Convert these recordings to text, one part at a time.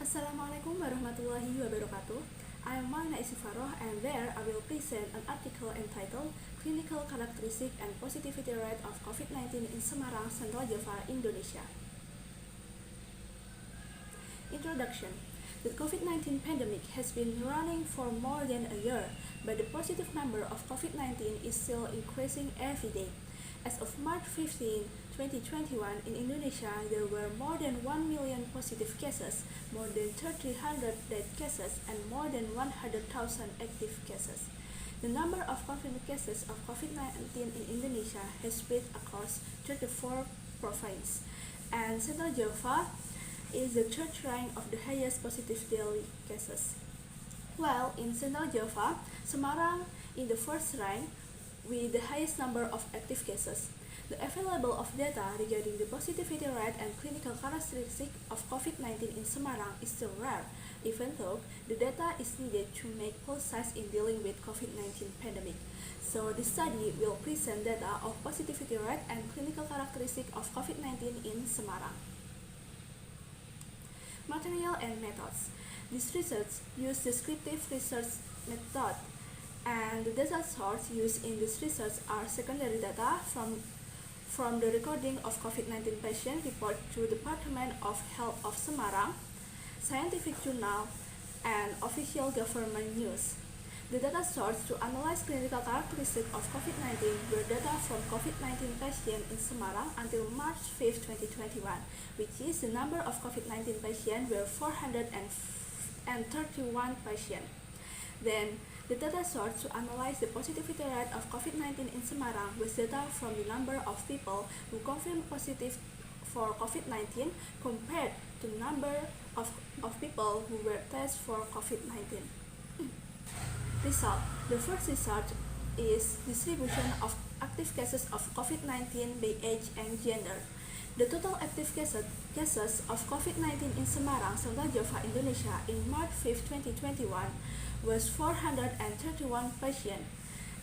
Assalamualaikum warahmatullahi wabarakatuh. I am ISMINA and there I will present an article entitled Clinical Characteristic and Positivity Rate of COVID-19 in Semarang, Central Java, Indonesia. Introduction. The COVID-19 pandemic has been running for more than a year, but the positive number of COVID-19 is still increasing every day. As of March 15, 2021, in Indonesia, there were more than 1 million positive cases, more than 3,300 dead cases, and more than 100,000 active cases. The number of confirmed cases of COVID-19 in Indonesia has spread across 34 provinces, and Central Java is the third rank of the highest positive daily cases. While in Central Java, Semarang in the first rank with the highest number of active cases. The available of data regarding the positivity rate and clinical characteristic of COVID-19 in Semarang is still rare, even though the data is needed to make precise in dealing with COVID-19 pandemic. So the study will present data of positivity rate and clinical characteristic of COVID-19 in Semarang. Material and methods. This research used descriptive research method, and the data source used in this research are secondary data from the recording of COVID-19 patient report to Department of Health of Semarang, scientific journal, and official government news. The data source to analyze clinical characteristics of COVID-19 were data from COVID-19 patients in Semarang until March 5, 2021, which is the number of COVID-19 patients were 431 patients. Then, the data source to analyze the positivity rate of COVID-19 in Semarang was data from the number of people who confirmed positive for COVID-19 compared to the number of people who were tested for COVID-19. Result. The first result is distribution of active cases of COVID-19 by age and gender. The total active cases of COVID-19 in Semarang, Central Java, Indonesia in March 5, 2021 was 431 patients.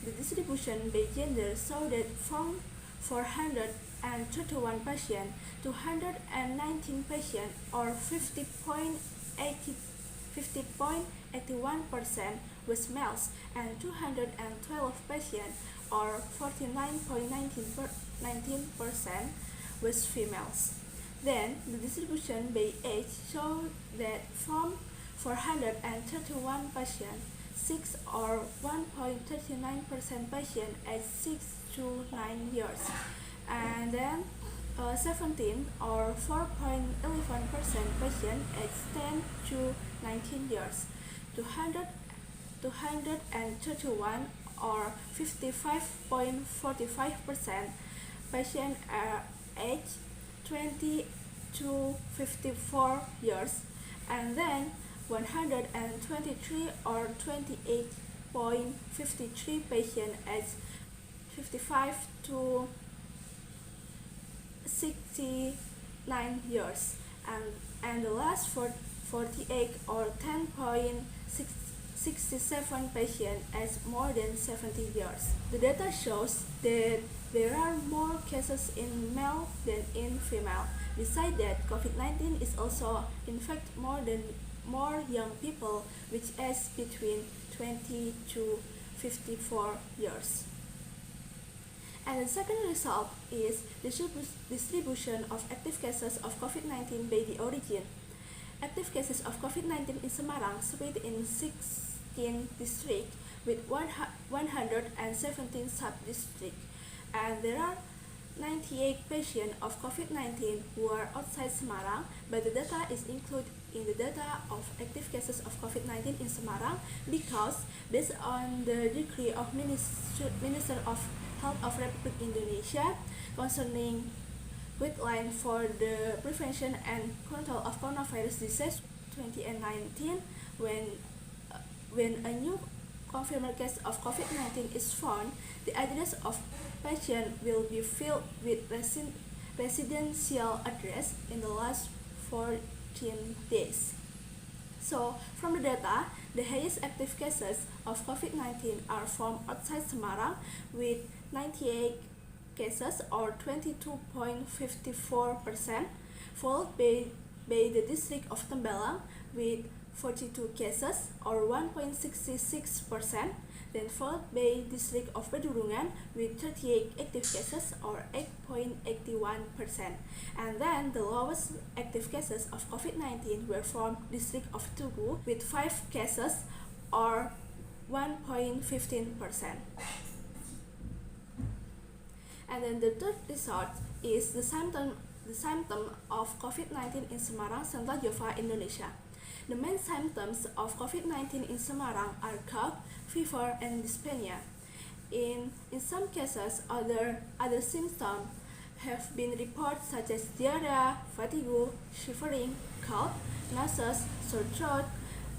The distribution by gender showed that from 431 patients, 219 patients or 50.81% was males and 212 patients or 49.19% was females. Then, the distribution by age showed that from 431 patients, 6 or 1.39% patients aged 6 to 9 years, and then 17 or 4.11% patients aged 10 to 19 years, 231 or 55.45% patients are aged 20 to 54 years, and then 123 or 28.53 patients aged 55 to 69 years, and the last 48 or 10.67 patients aged more than 70 years. The data shows that there are more cases in male than in female. Besides that, COVID-19 is also infect more young people which age between 20 to 54 years. And the second result is distribution of active cases of COVID-19 by the origin. Active cases of COVID-19 in Semarang spread in 16 districts with 117 sub-districts, and there are 98 patients of COVID-19 who are outside Semarang, but the data is included in the data of active cases of COVID-19 in Semarang because based on the decree of Minister of Health of Republic Indonesia concerning guideline for the prevention and control of coronavirus disease 2019, when a new confirmed case of COVID-19 is found, the address of patient will be filled with residential address in the last 14 days. So, from the data, the highest active cases of COVID-19 are from outside Semarang with 98 cases or 22.54%, followed by by the district of Tembalang with 42 cases or 1.66%, then followed by district of Pedurungan with 38 active cases or 8.81%, and then the lowest active cases of COVID-19 were from district of Tugu with 5 cases or 1.15%. And then the third result is the symptom of COVID-19 in Semarang, Central Java, Indonesia. The main symptoms of COVID-19 in Semarang are cough, fever, and dyspnea. In some cases, other symptoms have been reported such as diarrhea, fatigue, shivering, cold, nausea, sore throat,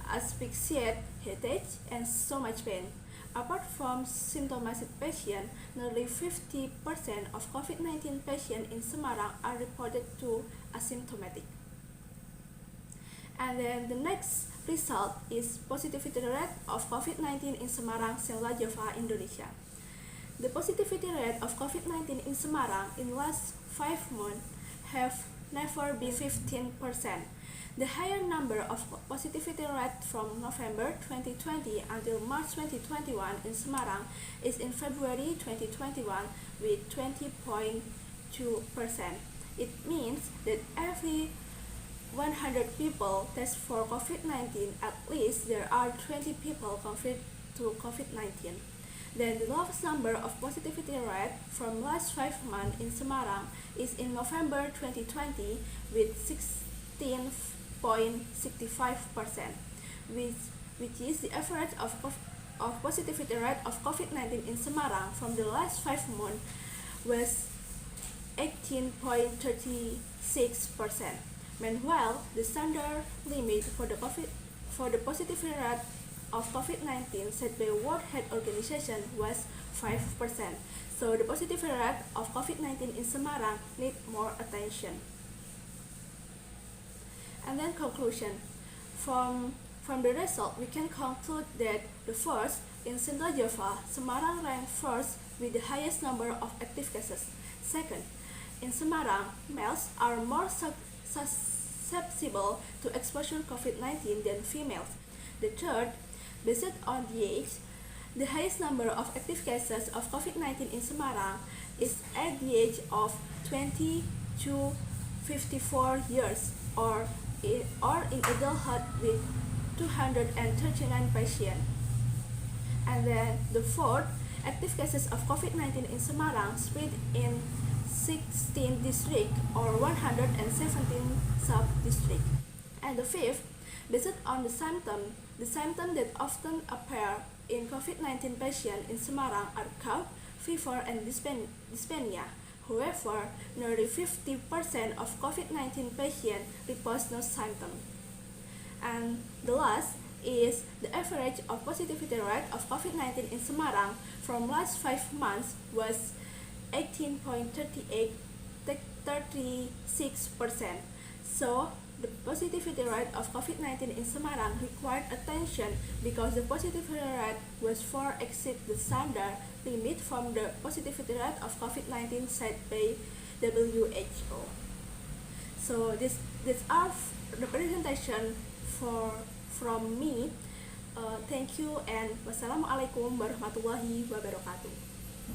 asphyxia, headache, and stomach pain. Apart from symptomatic patients, nearly 50% of COVID-19 patients in Semarang are reported to asymptomatic. And then the next result is positivity rate of COVID-19 in Semarang, Central Java, Indonesia. The positivity rate of COVID-19 in Semarang in last 5 months have never been 15%. The higher number of positivity rate from November 2020 until March 2021 in Semarang is in February 2021 with 20.2%. It means that every 100 people test for COVID-19, at least there are 20 people confirmed to COVID-19. Then the lowest number of positivity rate from last 5 months in Semarang is in November 2020 with 16.65%, which is the average of positivity rate of COVID-19 in Semarang from the last 5 months was 18.36%. Meanwhile, the standard limit for the positivity rate of COVID-19 set by World Health Organization was 5%. So the positivity rate of COVID-19 in Semarang need more attention. And then conclusion. From the result, we can conclude that the first, in Central Java, Semarang ranked first with the highest number of active cases. Second, in Semarang, males are more susceptible to exposure COVID-19 than females. The third, based on the age, the highest number of active cases of COVID-19 in Semarang is at the age of 20 to 54 years or in adulthood with 239 patients. And then the fourth, active cases of COVID-19 in Semarang spread in 16 districts or 117 sub-districts. And the fifth, based on the symptoms that often appear in COVID-19 patients in Semarang are cough, fever, and dyspnea. However, nearly 50% of COVID-19 patients report no symptoms. And the last is the average of positivity rate of COVID-19 in Semarang from last 5 months was 18.36%. So, the positivity rate of COVID-19 in Semarang required attention because the positivity rate was far exceed the standard limit from the positivity rate of COVID-19 set by WHO. So this are the presentation from me. Thank you and wassalamualaikum warahmatullahi wabarakatuh.